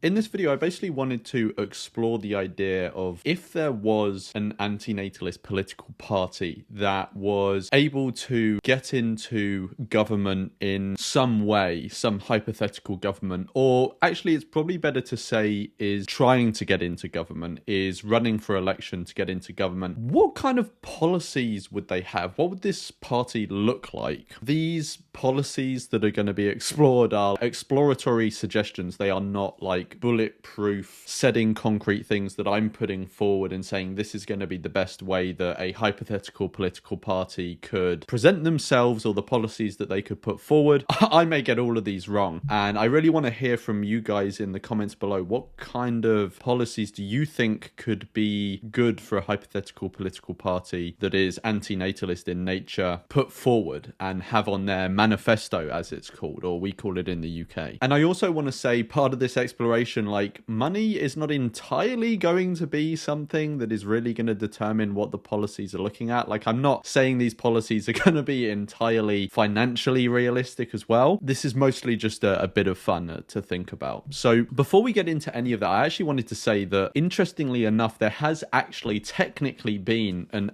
In this video, I basically wanted to explore the idea of if there was an antinatalist political party that was able to get into government in some way, some hypothetical government, or actually it's probably better to say is trying to get into government, is running for election to get into government, what kind of policies would they have? What would this party look like? These policies that are going to be explored are exploratory suggestions. They are not like bulletproof, setting concrete things that I'm putting forward and saying this is going to be the best way that a hypothetical political party could present themselves or the policies that they could put forward. I may get all of these wrong, and I really want to hear from you guys in the comments below. What kind of policies do you think could be good for a hypothetical political party that is antinatalist in nature put forward and have on their manifesto, as it's called, or we call it in the UK? And I also want to say part of this exploration, like, money is not entirely going to be something that is really going to determine what the policies are looking at. Like, I'm not saying these policies are going to be entirely financially realistic as well. This is mostly just a bit of fun to think about. So before we get into any of that, I actually wanted to say that, interestingly enough, there has actually technically been an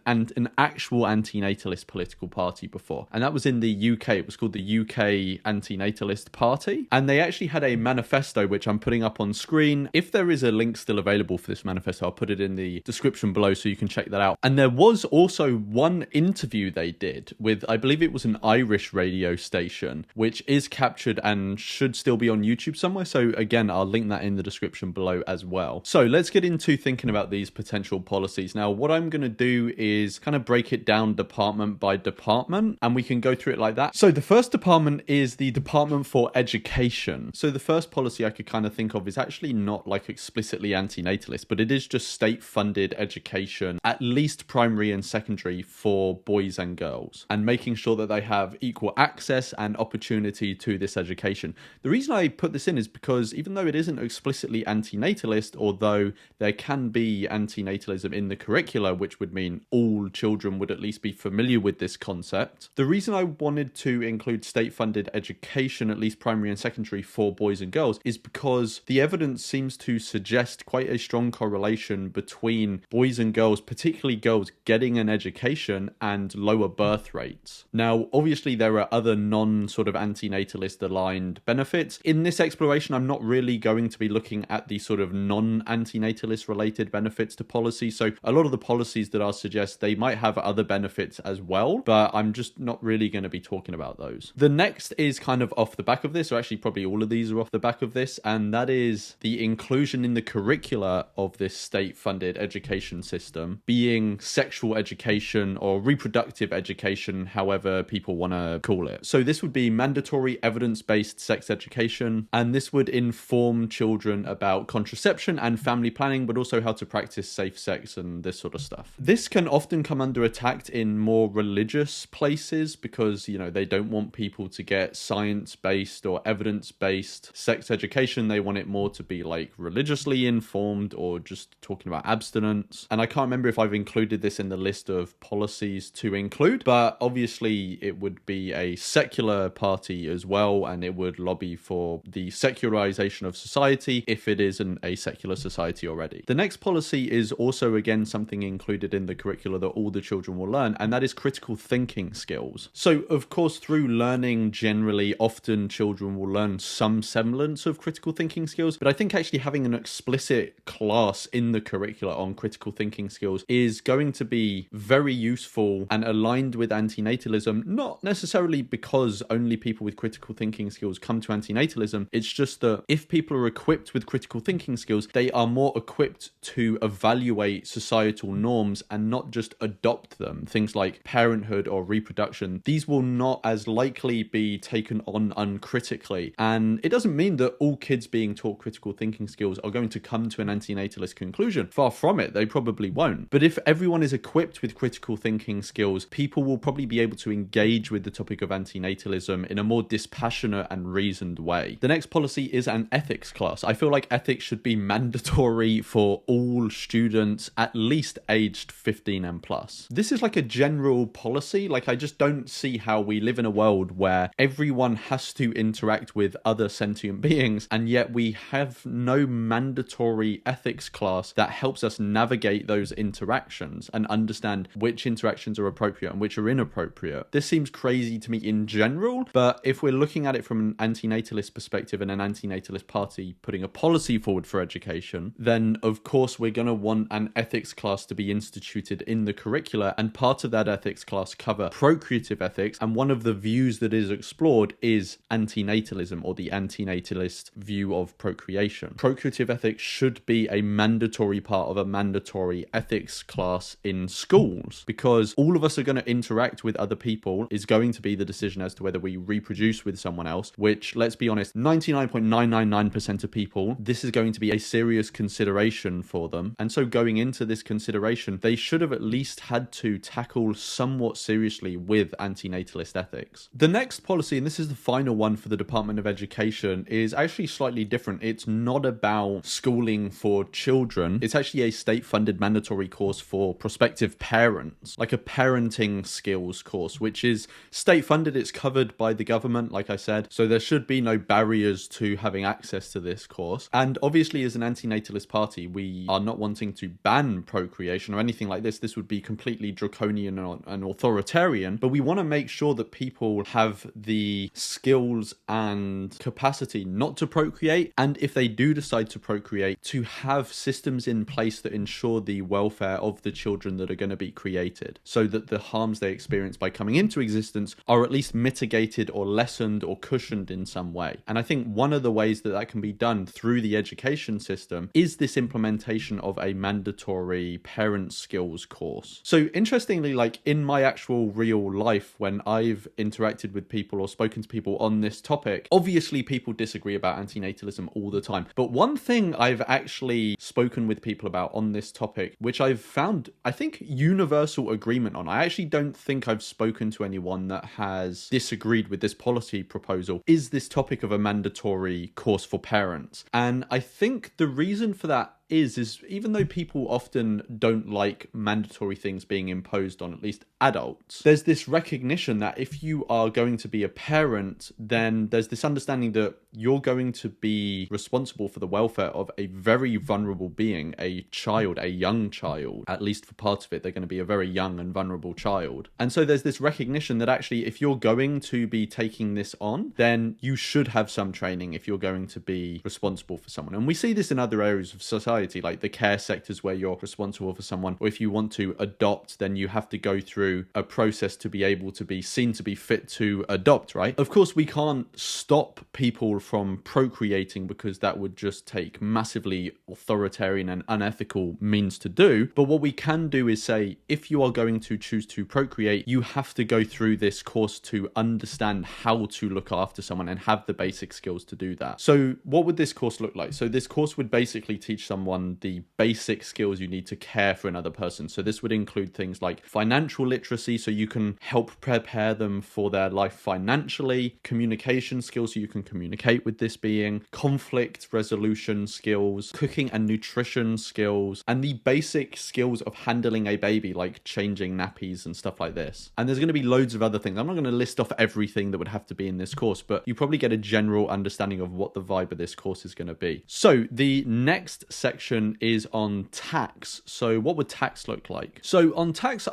actual antinatalist political party before, and that was in the UK. It was called the UK Antinatalist Party, and they actually had a manifesto which I'm putting up on screen. If there is a link still available for this manifesto, I'll put it in the description below so you can check that out. And there was also one interview they did with, I believe it was an Irish radio station, which is captured and should still be on YouTube somewhere. So again, I'll link that in the description below as well. So let's get into thinking about these potential policies. Now, what I'm going to do is kind of break it down department by department, and we can go through it like that. So the first department is the Department for Education. So the first policy I could kind of think of is actually not like explicitly antinatalist, but it is just state-funded education, at least primary and secondary, for boys and girls, and making sure that they have equal access and opportunity to this education. The reason I put this in is because even though it isn't explicitly antinatalist, although there can be antinatalism in the curricula, which would mean all children would at least be familiar with this concept, the reason I wanted to include state-funded education, at least primary and secondary, for boys and girls is because the evidence seems to suggest quite a strong correlation between boys and girls, particularly girls, getting an education and lower birth rates. Now, obviously, there are other non-sort of antinatalist aligned benefits. In this exploration, I'm not really going to be looking at the sort of non-antinatalist related benefits to policy. So a lot of the policies that I'll suggest, they might have other benefits as well, but I'm just not really going to be talking about those. The next is kind of off the back of this, or actually probably all of these are off the back of this, and that is the inclusion in the curricula of this state-funded education system being sexual education or reproductive education, however people want to call it. So this would be mandatory evidence-based sex education, and this would inform children about contraception and family planning, but also how to practice safe sex and this sort of stuff. This can often come under attack in more religious places because, you know, they don't want people to get science-based or evidence-based sex education. They want it more to be like religiously informed or just talking about abstinence. And I can't remember if I've included this in the list of policies to include, but obviously it would be a secular party as well, and it would lobby for the secularization of society if it isn't a secular society already. The next policy is also, again, something included in the curricula that all the children will learn, and that is critical thinking skills. So, of course, through learning generally, often children will learn some semblance of critical thinking skills, but I think actually having an explicit class in the curricula on critical thinking skills is going to be very useful and aligned with antinatalism, not necessarily because only people with critical thinking skills come to antinatalism. It's just that if people are equipped with critical thinking skills, they are more equipped to evaluate societal norms and not just adopt them. Things like parenthood or reproduction, these will not as likely be taken on uncritically. And it doesn't mean that all kids being taught critical thinking skills are going to come to an antinatalist conclusion. Far from it, they probably won't. But if everyone is equipped with critical thinking skills, people will probably be able to engage with the topic of antinatalism in a more dispassionate and reasoned way. The next policy is an ethics class. I feel like ethics should be mandatory for all students at least aged 15 and plus. This is like a general policy. Like, I just don't see how we live in a world where everyone has to interact with other sentient beings, and yet we have no mandatory ethics class that helps us navigate those interactions and understand which interactions are appropriate and which are inappropriate. This seems crazy to me in general, but if we're looking at it from an antinatalist perspective and an antinatalist party putting a policy forward for education, then of course we're going to want an ethics class to be instituted in the curricula, and part of that ethics class cover procreative ethics, and one of the views that is explored is antinatalism, or the antinatalist view of procreation. Procreative ethics should be a mandatory part of a mandatory ethics class in schools, because all of us are going to interact with other people is going to be the decision as to whether we reproduce with someone else, which, let's be honest, 99.999% of people, this is going to be a serious consideration for them. And so going into this consideration, they should have at least had to tackle somewhat seriously with antinatalist ethics. The next policy, and this is the final one for the Department of Education, is actually slightly different. It's not about schooling for children. It's actually a state-funded mandatory course for prospective parents, like a parenting skills course, which is state-funded. It's covered by the government, like I said, so there should be no barriers to having access to this course. And obviously, as an antinatalist party, we are not wanting to ban procreation or anything like this. This would be completely draconian and authoritarian, but we want to make sure that people have the skills and capacity not to procreate, and if they do decide to procreate, to have systems in place that ensure the welfare of the children that are going to be created, so that the harms they experience by coming into existence are at least mitigated or lessened or cushioned in some way. And I think one of the ways that that can be done through the education system is this implementation of a mandatory parent skills course. So interestingly, like in my actual real life, when I've interacted with people or spoken to people on this topic, obviously people disagree about antinatalism all the time. But one thing I've actually spoken with people about on this topic, which I've found, I think, universal agreement on, I actually don't think I've spoken to anyone that has disagreed with this policy proposal, is this topic of a mandatory course for parents. And I think the reason for that is even though people often don't like mandatory things being imposed on at least adults, there's this recognition that if you are going to be a parent, then there's this understanding that you're going to be responsible for the welfare of a very vulnerable being, a child, a young child. At least for part of it, they're going to be a very young and vulnerable child. And so there's this recognition that actually if you're going to be taking this on, then you should have some training if you're going to be responsible for someone. And we see this in other areas of society, like the care sectors, where you're responsible for someone, or if you want to adopt, then you have to go through a process to be able to be seen to be fit to adopt, right? Of course, we can't stop people from procreating, because that would just take massively authoritarian and unethical means to do. But what we can do is say, if you are going to choose to procreate, you have to go through this course to understand how to look after someone and have the basic skills to do that. So what would this course look like? So this course would basically teach someone the basic skills you need to care for another person. So this would include things like financial literacy, so you can help prepare them for their life financially, communication skills, so you can communicate with this being, conflict resolution skills, cooking and nutrition skills, and the basic skills of handling a baby, like changing nappies and stuff like this. And there's going to be loads of other things. I'm not going to list off everything that would have to be in this course, but you probably get a general understanding of what the vibe of this course is going to be. So the next section is on tax. So what would tax look like? So on tax,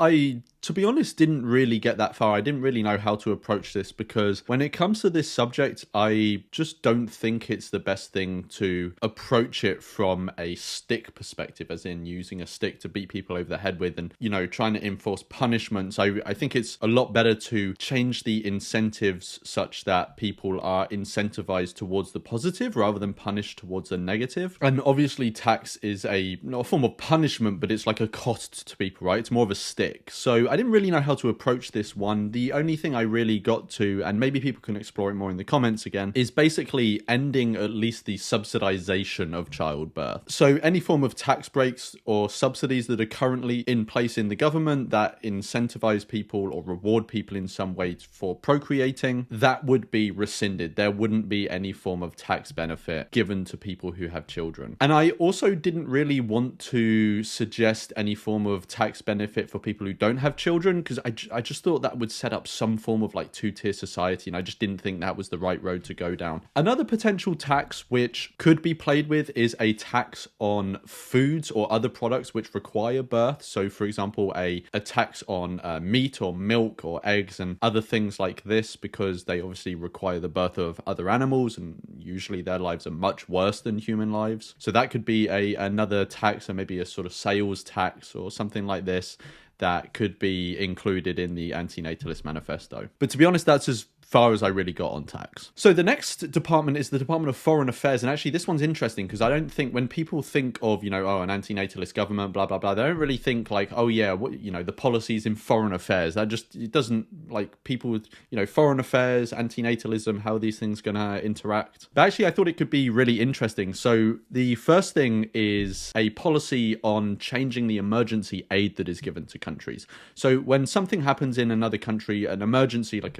to be honest, didn't really get that far. I didn't really know how to approach this, because when it comes to this subject, I just don't think it's the best thing to approach it from a stick perspective, as in using a stick to beat people over the head with and, you know, trying to enforce punishments. I think it's a lot better to change the incentives such that people are incentivized towards the positive rather than punished towards the negative. And obviously tax is not a form of punishment, but it's like a cost to people, right? It's more of a stick. So I didn't really know how to approach this one. The only thing I really got to, and maybe people can explore it more in the comments again, is basically ending at least the subsidization of childbirth. So any form of tax breaks or subsidies that are currently in place in the government that incentivize people or reward people in some way for procreating, that would be rescinded. There wouldn't be any form of tax benefit given to people who have children. And I also didn't really want to suggest any form of tax benefit for people who don't have children, because I just thought that would set up some form of like two-tier society, and I just didn't think that was the right road to go down. Another potential tax which could be played with is a tax on foods or other products which require birth. So for example, a tax on meat or milk or eggs and other things like this, because they obviously require the birth of other animals, and usually their lives are much worse than human lives. So that could be another tax, or maybe a sort of sales tax or something like this that could be included in the Antinatalist Manifesto. But to be honest, that's as far as I really got on tax. So the next department is the Department of Foreign Affairs, and actually this one's interesting because I don't think when people think of, an antinatalist government, blah blah blah, they don't really think like, oh yeah, the policies in foreign affairs. It doesn't, like, people with, foreign affairs, antinatalism, how are these things gonna interact? But actually I thought it could be really interesting. So the first thing is a policy on changing the emergency aid that is given to countries. So when something happens in another country, an emergency like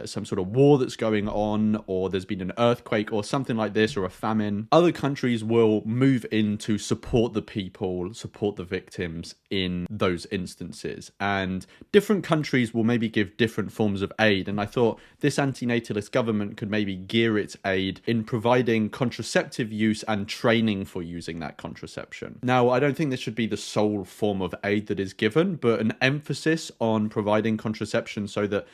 some sort of war that's going on, or there's been an earthquake or something like this, or a famine, other countries will move in to support the people, support the victims in those instances. And different countries will maybe give different forms of aid. And I thought this antinatalist government could maybe gear its aid in providing contraceptive use and training for using that contraception. Now, I don't think this should be the sole form of aid that is given, but an emphasis on providing contraception so that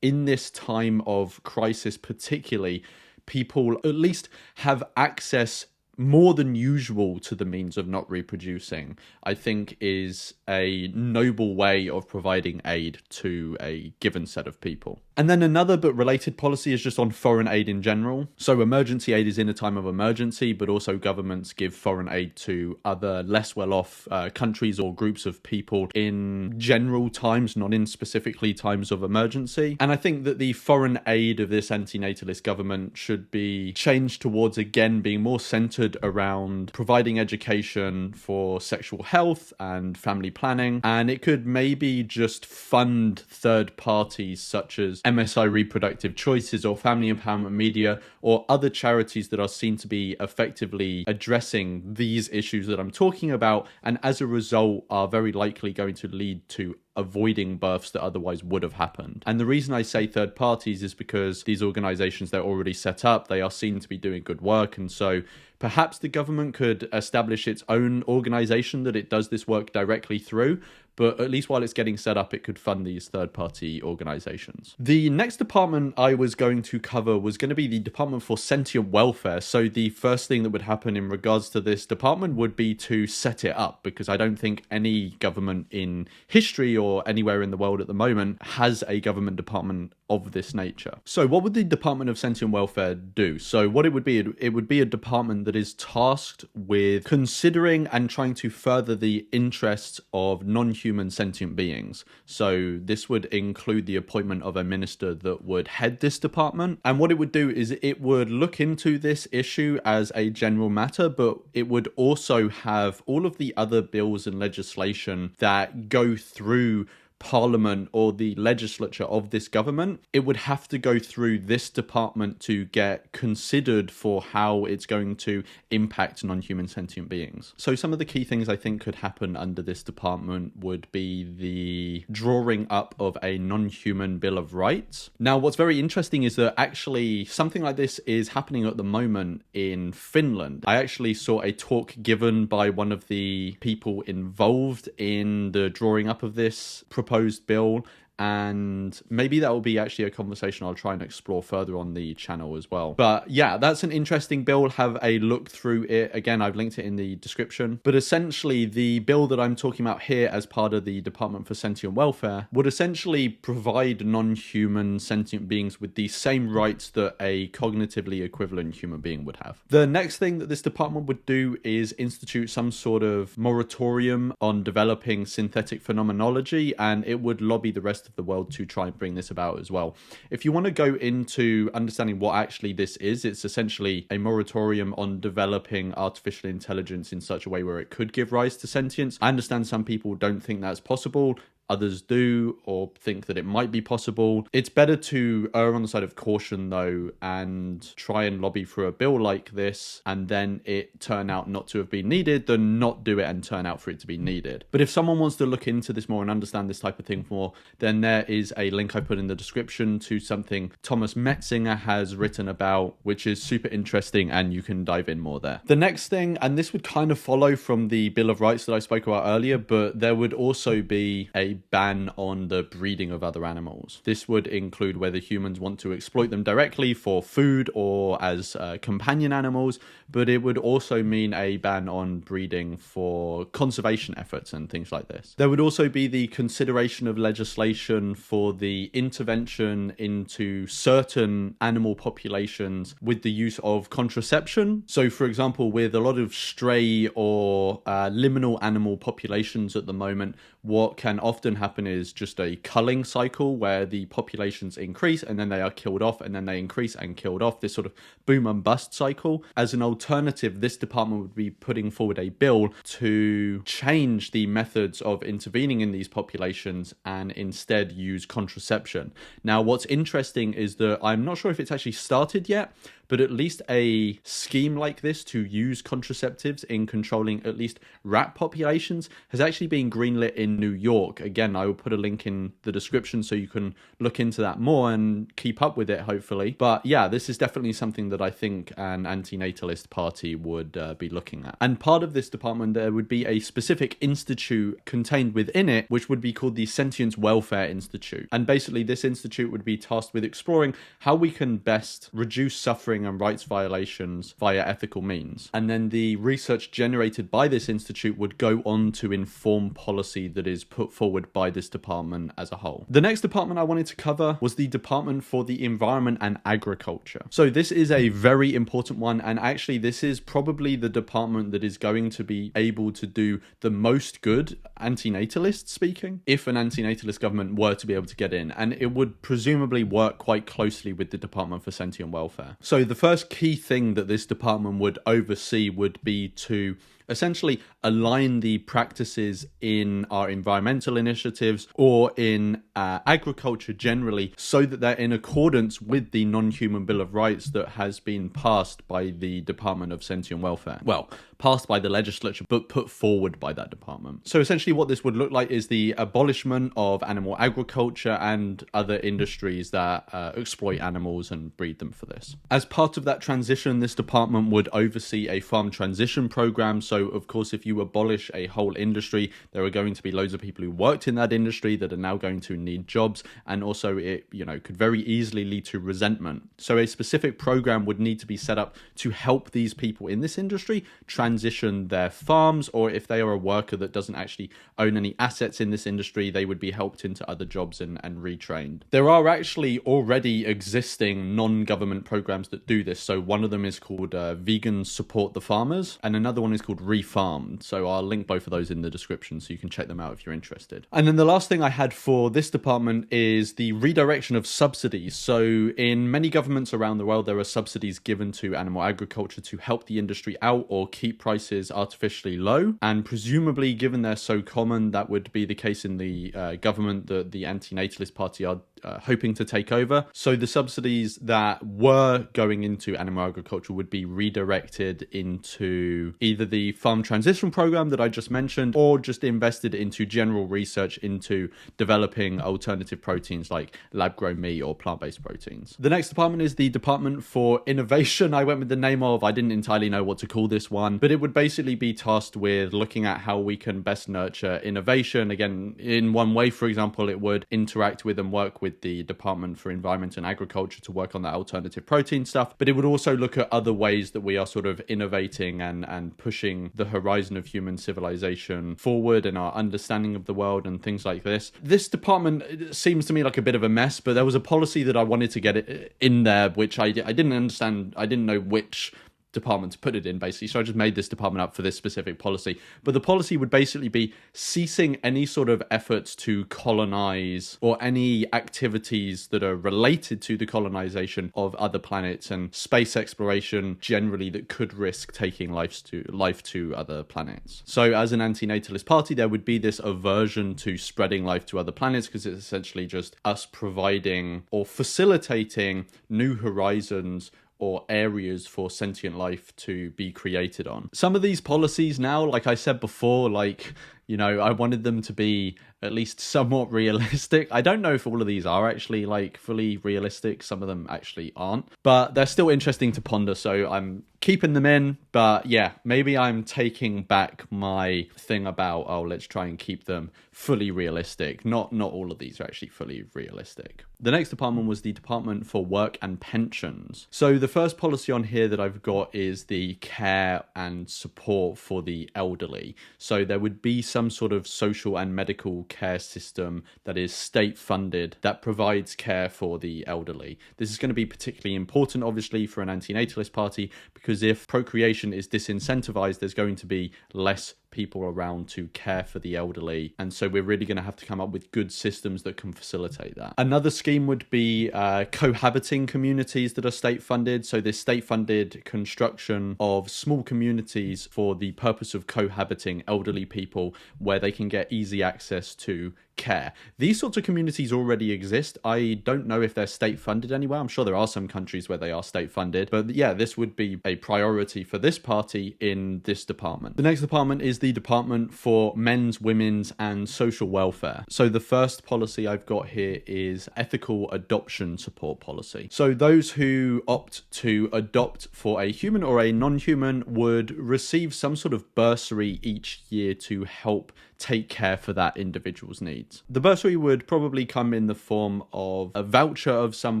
in this time of crisis particularly, people at least have access more than usual to the means of not reproducing, I think is a noble way of providing aid to a given set of people. And then another but related policy is just on foreign aid in general. So emergency aid is in a time of emergency, but also governments give foreign aid to other less well-off countries or groups of people in general times, not in specifically times of emergency. And I think that the foreign aid of this antinatalist government should be changed towards, again, being more centered around providing education for sexual health and family planning. And it could maybe just fund third parties such as MSI Reproductive Choices or Family Empowerment Media or other charities that are seen to be effectively addressing these issues that I'm talking about, and as a result are very likely going to lead to avoiding births that otherwise would have happened. And the reason I say third parties is because these organizations, they're already set up, they are seen to be doing good work, and so perhaps the government could establish its own organization that it does this work directly through, but at least while it's getting set up, it could fund these third-party organizations. The next department I was going to cover was going to be the Department for Sentient Welfare. So the first thing that would happen in regards to this department would be to set it up, because I don't think any government in history or anywhere in the world at the moment has a government department of this nature. So what would the Department of Sentient Welfare do? So what it would be a department that is tasked with considering and trying to further the interests of non-human sentient beings. So this would include the appointment of a minister that would head this department. And what it would do is it would look into this issue as a general matter, but it would also have all of the other bills and legislation that go through Parliament or the legislature of this government. It would have to go through this department to get considered for how it's going to impact non-human sentient beings. So some of the key things I think could happen under this department would be the drawing up of a non-human Bill of Rights. Now, what's very interesting is that actually something like this is happening at the moment in Finland. I actually saw a talk given by one of the people involved in the drawing up of this proposed bill, and maybe that will be actually a conversation I'll try and explore further on the channel as well. But yeah, that's an interesting bill. Have a look through it. Again, I've linked it in the description. But essentially, the bill that I'm talking about here as part of the Department for Sentient Welfare would essentially provide non-human sentient beings with the same rights that a cognitively equivalent human being would have. The next thing that this department would do is institute some sort of moratorium on developing synthetic phenomenology, and it would lobby the rest of the world to try and bring this about as well. If you want to go into understanding what actually this is, it's essentially a moratorium on developing artificial intelligence in such a way where it could give rise to sentience. I understand some people don't think that's possible. others do or think that it might be possible. It's better to err on the side of caution, though, and try and lobby for a bill like this and then it turn out not to have been needed than not do it and turn out for it to be needed. But if someone wants to look into this more and understand this type of thing more, then there is a link I put in the description to something Thomas Metzinger has written about, which is super interesting, and you can dive in more there. The next thing, and this would kind of follow from the Bill of Rights that I spoke about earlier, but there would also be a ban on the breeding of other animals. This would include whether humans want to exploit them directly for food or as companion animals, but it would also mean a ban on breeding for conservation efforts and things like this. There would also be the consideration of legislation for the intervention into certain animal populations with the use of contraception. So, for example, with a lot of stray or liminal animal populations at the moment, what can often happen is just a culling cycle where the populations increase and then they are killed off and then they increase and killed off, this sort of boom and bust cycle. As an alternative, this department would be putting forward a bill to change the methods of intervening in these populations and instead use contraception. Now, what's interesting is that I'm not sure if it's actually started yet, but at least a scheme like this to use contraceptives in controlling at least rat populations has actually been greenlit in New York. Again, I will put a link in the description so you can look into that more and keep up with it, hopefully. But yeah, this is definitely something that I think an antinatalist party would be looking at. And part of this department, there would be a specific institute contained within it, which would be called the Sentient Welfare Institute. And basically, this institute would be tasked with exploring how we can best reduce suffering and rights violations via ethical means. And then the research generated by this institute would go on to inform policy that is put forward by this department as a whole. The next department I wanted to cover was the Department for the Environment and Agriculture. So this is a very important one, and actually this is probably the department that is going to be able to do the most good, antinatalist speaking, if an antinatalist government were to be able to get in, and it would presumably work quite closely with the Department for Sentient Welfare. So the first key thing that this department would oversee would be to essentially align the practices in our environmental initiatives or in agriculture generally so that they're in accordance with the non-human Bill of Rights that has been passed by the Department of Sentient Welfare. Well, passed by the legislature, but put forward by that department. So essentially what this would look like is the abolishment of animal agriculture and other industries that exploit animals and breed them for this. As part of that transition, this department would oversee a farm transition program. So of course, if you abolish a whole industry, there are going to be loads of people who worked in that industry that are now going to need jobs, and also it, could very easily lead to resentment. So a specific program would need to be set up to help these people in this industry transition their farms, or if they are a worker that doesn't actually own any assets in this industry, they would be helped into other jobs and retrained. There are actually already existing non-government programs that do this. So one of them is called Vegans Support the Farmers, and another one is called Refarmed. So I'll link both of those in the description so you can check them out if you're interested. And then the last thing I had for this department is the redirection of subsidies. So in many governments around the world, there are subsidies given to animal agriculture to help the industry out or keep prices artificially low. And presumably, given they're so common, that would be the case in the government that the Antinatalist Party are hoping to take over. So the subsidies that were going into animal agriculture would be redirected into either the farm transition program that I just mentioned, or just invested into general research into developing alternative proteins like lab-grown meat or plant-based proteins. The next department is the Department for Innovation. I went with the name of, I didn't entirely know what to call this one, but it would basically be tasked with looking at how we can best nurture innovation. Again, in one way, for example, it would interact with and work with the Department for Environment and Agriculture to work on that alternative protein stuff, but it would also look at other ways that we are sort of innovating and pushing the horizon of human civilization forward and our understanding of the world and things like this. This department seems to me like a bit of a mess, but there was a policy that I wanted to get it in there, which I didn't understand. I didn't know which department to put it in, basically. So I just made this department up for this specific policy. But the policy would basically be ceasing any sort of efforts to colonize or any activities that are related to the colonization of other planets and space exploration generally that could risk taking life to other planets. So as an antinatalist party, there would be this aversion to spreading life to other planets because it's essentially just us providing or facilitating new horizons or areas for sentient life to be created on. Some of these policies now, like I said before, like, you know, I wanted them to be at least somewhat realistic. I don't know if all of these are actually like fully realistic. Some of them actually aren't, but they're still interesting to ponder. So I'm keeping them in, but yeah, maybe I'm taking back my thing about, oh, let's try and keep them fully realistic. Not all of these are actually fully realistic. The next department was the Department for Work and Pensions. So the first policy on here that I've got is the care and support for the elderly. So there would be some sort of social and medical care system that is state funded that provides care for the elderly. This is going to be particularly important, obviously, for an antinatalist party, because if procreation is disincentivized, there's going to be less people around to care for the elderly, and so we're really going to have to come up with good systems that can facilitate that. Another scheme would be cohabiting communities that are state funded. So this state funded construction of small communities for the purpose of cohabiting elderly people where they can get easy access to care. These sorts of communities already exist. I don't know if they're state funded anywhere. I'm sure there are some countries where they are state funded, but yeah, this would be a priority for this party in this department. The next department is the Department for Men's, Women's and Social Welfare. So the first policy I've got here is ethical adoption support policy. So those who opt to adopt for a human or a non-human would receive some sort of bursary each year to help take care for that individual's needs. The bursary would probably come in the form of a voucher of some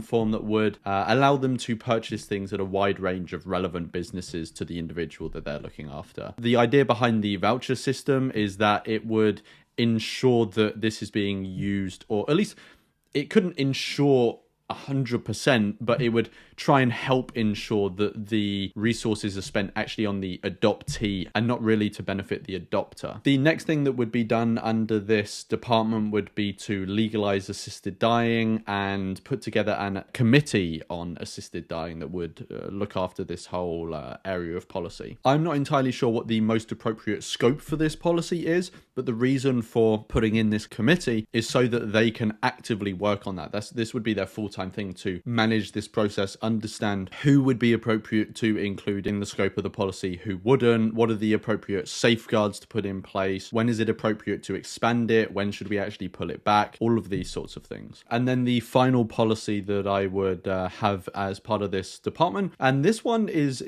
form that would allow them to purchase things at a wide range of relevant businesses to the individual that they're looking after. The idea behind the voucher system is that it would ensure that this is being used, or at least it couldn't ensure 100%, but it would try and help ensure that the resources are spent actually on the adoptee and not really to benefit the adopter. The next thing that would be done under this department would be to legalize assisted dying and put together a committee on assisted dying that would look after this whole area of policy. I'm not entirely sure what the most appropriate scope for this policy is, but the reason for putting in this committee is so that they can actively work on that. This would be their full-time thing, to manage this process, understand who would be appropriate to include in the scope of the policy, who wouldn't, what are the appropriate safeguards to put in place, when is it appropriate to expand it, when should we actually pull it back, all of these sorts of things. And then the final policy that I would have as part of this department, and this one is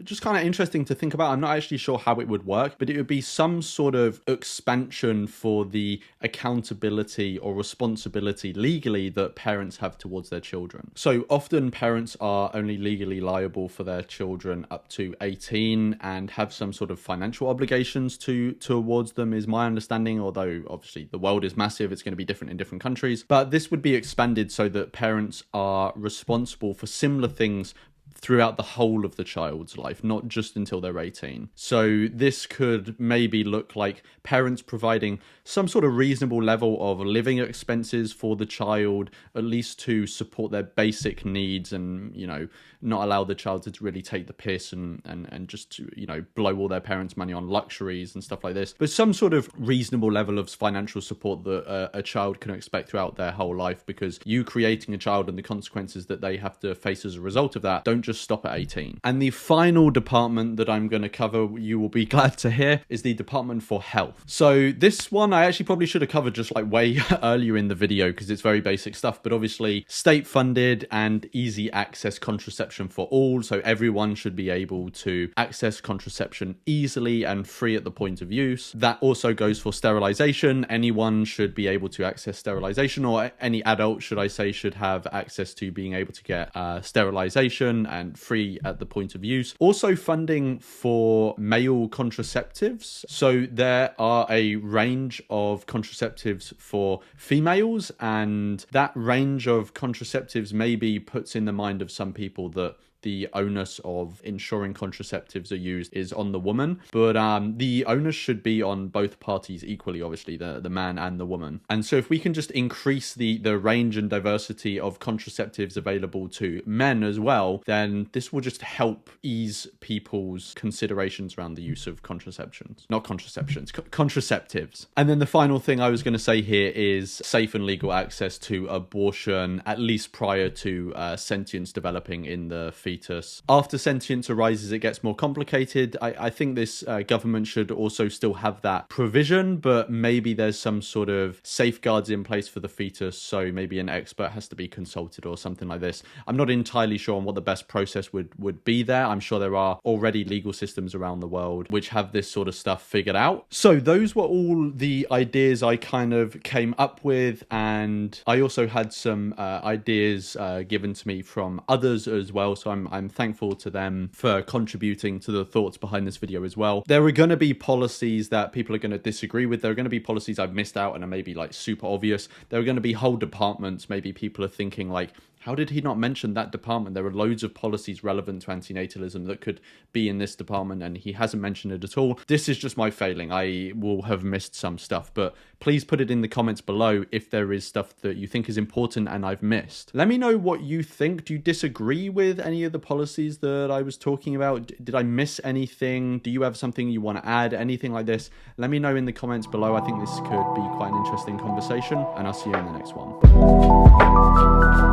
just kind of interesting to think about. I'm not actually sure how it would work, but it would be some sort of expansion for the accountability or responsibility legally that parents have towards their children. So often parents are only legally liable for their children up to 18 and have some sort of financial obligations towards them, is my understanding, although obviously the world is massive, it's going to be different in different countries. But this would be expanded so that parents are responsible for similar things throughout the whole of the child's life, not just until they're 18. So this could maybe look like parents providing some sort of reasonable level of living expenses for the child, at least to support their basic needs and, you know, not allow the child to really take the piss and just to, you know, blow all their parents' money on luxuries and stuff like this. But some sort of reasonable level of financial support that a child can expect throughout their whole life, because you creating a child and the consequences that they have to face as a result of that don't just stop at 18. And the final department that I'm going to cover, you will be glad to hear, is the Department for Health. So this one I actually probably should have covered just like way earlier in the video because it's very basic stuff, but obviously state funded and easy access contraception for all. So everyone should be able to access contraception easily and free at the point of use. That also goes for sterilization. Anyone should be able to access sterilization, or any adult, should I say, should have access to being able to get sterilization and free at the point of use. Also funding for male contraceptives. So there are a range of contraceptives for females, and that range of contraceptives maybe puts in the mind of some people that the onus of ensuring contraceptives are used is on the woman, but the onus should be on both parties equally, obviously, the man and the woman. And so if we can just increase the range and diversity of contraceptives available to men as well, then this will just help ease people's considerations around the use of contraceptions. Not contraceptions, contraceptives. And then the final thing I was going to say here is safe and legal access to abortion, at least prior to sentience developing in the fetus. After sentience arises, it gets more complicated. I think this government should also still have that provision, but maybe there's some sort of safeguards in place for the fetus, so maybe an expert has to be consulted or something like this. I'm not entirely sure on what the best process would be there. I'm sure there are already legal systems around the world which have this sort of stuff figured out. So those were all the ideas I kind of came up with, and I also had some ideas given to me from others as well, so I'm thankful to them for contributing to the thoughts behind this video as well. There are going to be policies that people are going to disagree with. There are going to be policies I've missed out and are maybe like super obvious. There are going to be whole departments maybe people are thinking like, how did he not mention that department? There are loads of policies relevant to antinatalism that could be in this department, and he hasn't mentioned it at all. This is just my failing. I will have missed some stuff, but please put it in the comments below if there is stuff that you think is important and I've missed. Let me know what you think. Do you disagree with any of the policies that I was talking about? Did I miss anything? Do you have something you want to add? Anything like this? Let me know in the comments below. I think this could be quite an interesting conversation, and I'll see you in the next one.